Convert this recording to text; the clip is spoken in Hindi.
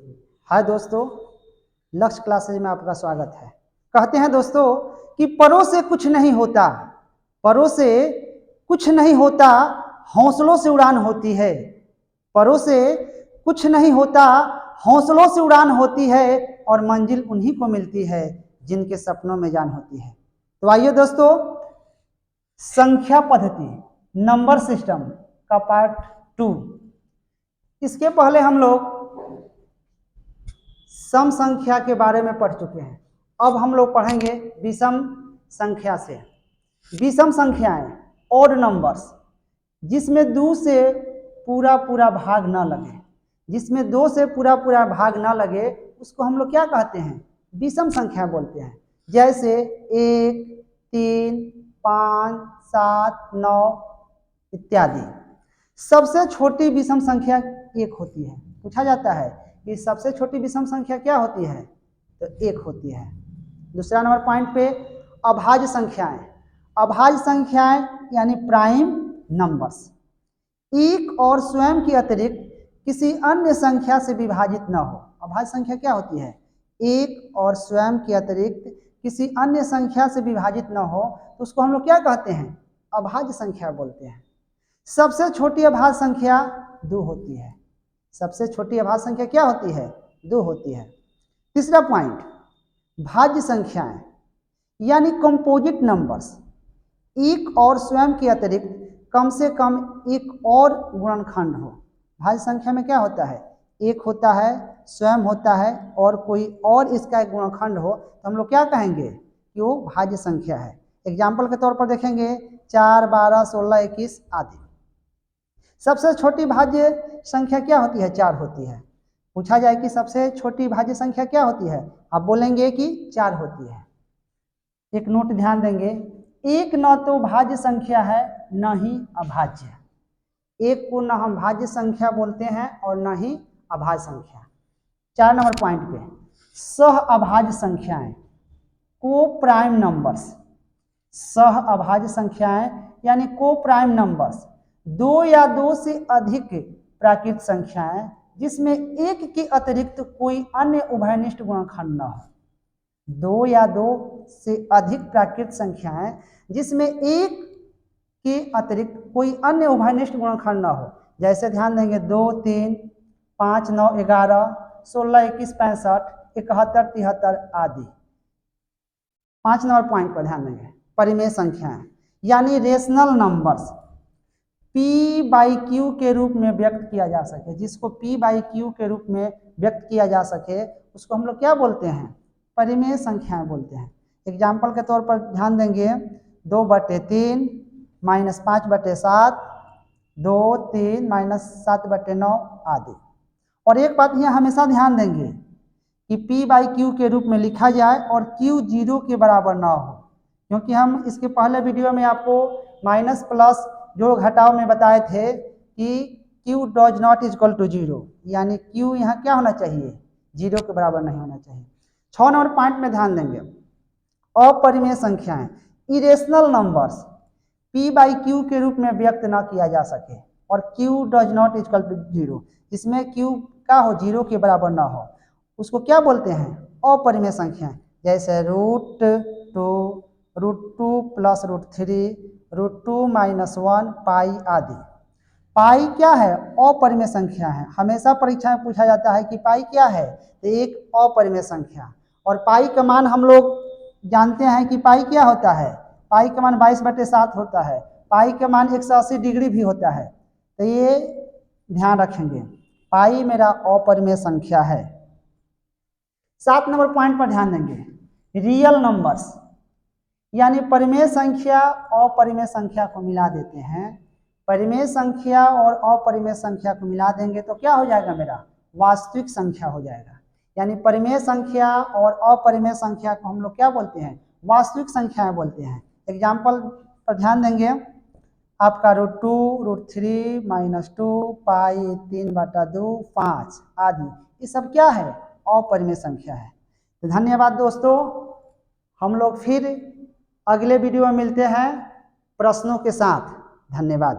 हाय दोस्तों, लक्ष्य क्लासेज में आपका स्वागत है। कहते हैं दोस्तों कि परों से कुछ नहीं होता, परों से कुछ नहीं होता, हौसलों से उड़ान होती है। परों से कुछ नहीं होता, हौसलों से उड़ान होती है और मंजिल उन्हीं को मिलती है जिनके सपनों में जान होती है। तो आइए दोस्तों, संख्या पद्धति नंबर सिस्टम का पार्ट 2। इसके पहले हम लोग सम संख्या के बारे में पढ़ चुके हैं। अब हम लोग पढ़ेंगे विषम संख्या से। विषम संख्याएं ऑड नंबर्स, जिसमें दो से पूरा पूरा भाग ना लगे, जिसमें दो से पूरा पूरा भाग ना लगे उसको हम लोग क्या कहते हैं? विषम संख्या बोलते हैं। जैसे 1, 3, 5, 7, 9 इत्यादि। सबसे छोटी विषम संख्या 1 होती है। पूछा जाता है कि सबसे छोटी विषम संख्या क्या होती है? तो 1 होती है। दूसरा नंबर पॉइंट पे अभाज्य संख्याएं। अभाज्य संख्याएं यानी प्राइम नंबर्स, एक और स्वयं के अतिरिक्त किसी अन्य संख्या से विभाजित न हो। अभाज्य संख्या क्या होती है? एक और स्वयं के अतिरिक्त किसी अन्य संख्या से विभाजित न हो, तो उसको हम लोग क्या कहते हैं? अभाज्य संख्या बोलते हैं। सबसे छोटी अभाज्य संख्या 2 होती है। सबसे छोटी अभाज्य संख्या क्या होती है? 2 होती है। तीसरा पॉइंट, भाज्य संख्याएं यानी कंपोजिट नंबर्स, एक और स्वयं के अतिरिक्त कम से कम एक और गुणनखंड हो। भाज्य संख्या में क्या होता है? एक होता है, स्वयं होता है और कोई और इसका एक गुणनखंड हो, तो हम लोग क्या कहेंगे कि वो भाज्य संख्या है। एग्जाम्पल के तौर पर देखेंगे 4, 12, 16, 21 आदि। सबसे छोटी भाज्य संख्या क्या होती है? 4 होती है। पूछा जाए कि सबसे छोटी भाज्य संख्या क्या होती है, आप बोलेंगे कि 4 होती है। एक नोट ध्यान देंगे, एक न तो भाज्य संख्या है न ही अभाज्य। एक को न हम भाज्य संख्या बोलते हैं और न ही अभाज्य संख्या। 4 नंबर पॉइंट पे सह अभाज्य संख्याएं, को प्राइम नंबर्स। सह अभाज्य संख्याएं यानी को प्राइम नंबर्स, 2 या 2 से अधिक प्राकृत संख्याएं जिसमें एक के अतिरिक्त कोई अन्य उभयनिष्ठ गुणनखंड न हो। 2 या 2 से अधिक प्राकृत संख्याएं जिसमें एक के अतिरिक्त कोई अन्य उभयनिष्ठ गुणनखंड न हो। जैसे ध्यान देंगे 2, 3, 5, 9, 11, 16, 21, 65, 71, 73 आदि। 5 नंबर पॉइंट पर ध्यान देंगे, परिमेय संख्याएं यानी rational numbers, P by Q के रूप में व्यक्त किया जा सके। जिसको P बाई Q के रूप में व्यक्त किया जा सके उसको हम लोग क्या बोलते हैं? परिमेय संख्याएं बोलते हैं। एग्जाम्पल के तौर पर ध्यान देंगे 2/3 -5/7, 2, 3 -7/9 आदि। और एक बात यहाँ हमेशा ध्यान देंगे कि P बाई Q के रूप में लिखा जाए और Q 0 के बराबर ना हो, क्योंकि हम इसके पहले वीडियो में आपको माइनस प्लस जोड़ घटाव में बताए थे कि Q does not equal to 0, यानी Q यहाँ क्या होना चाहिए? 0 के बराबर नहीं होना चाहिए। 6 नंबर पॉइंट में ध्यान देंगे, अपरिमेय संख्याएं irrational numbers, P by Q के रूप में व्यक्त ना किया जा सके और Q does not equal to 0, इसमें Q का हो 0 के बराबर ना हो, उसको क्या बोलते हैं? अपरिमेय संख्याएं। जैसे √2, √2 + √3, √2 - 1 पाई आदि। पाई क्या है? अपरिमेय संख्या है। हमेशा परीक्षा में पूछा जाता है कि पाई क्या है? तो एक अपरिमेय संख्या। और पाई का मान हम लोग जानते हैं कि पाई क्या होता है? पाई का मान 22/7 होता है। पाई का मान 180 डिग्री भी होता है। तो ये ध्यान रखेंगे, पाई मेरा अपरिमेय संख्या है। 7 नंबर पॉइंट पर ध्यान देंगे, रियल नंबर्स यानी परिमेय संख्या और अपरिमेय संख्या को मिला देते हैं। परिमेय संख्या और अपरिमेय संख्या को मिला देंगे तो क्या हो जाएगा? मेरा वास्तविक संख्या हो जाएगा। यानी परिमेय संख्या और अपरिमेय संख्या को हम लोग क्या बोलते हैं? वास्तविक संख्याएं बोलते हैं। एग्जाम्पल पर ध्यान देंगे, आपका √2, √3 -2 पाई 3/2 5 आदि, ये सब क्या है? अपरिमेय संख्या है। तो धन्यवाद दोस्तों, हम लोग फिर अगले वीडियो में मिलते हैं प्रश्नों के साथ। धन्यवाद।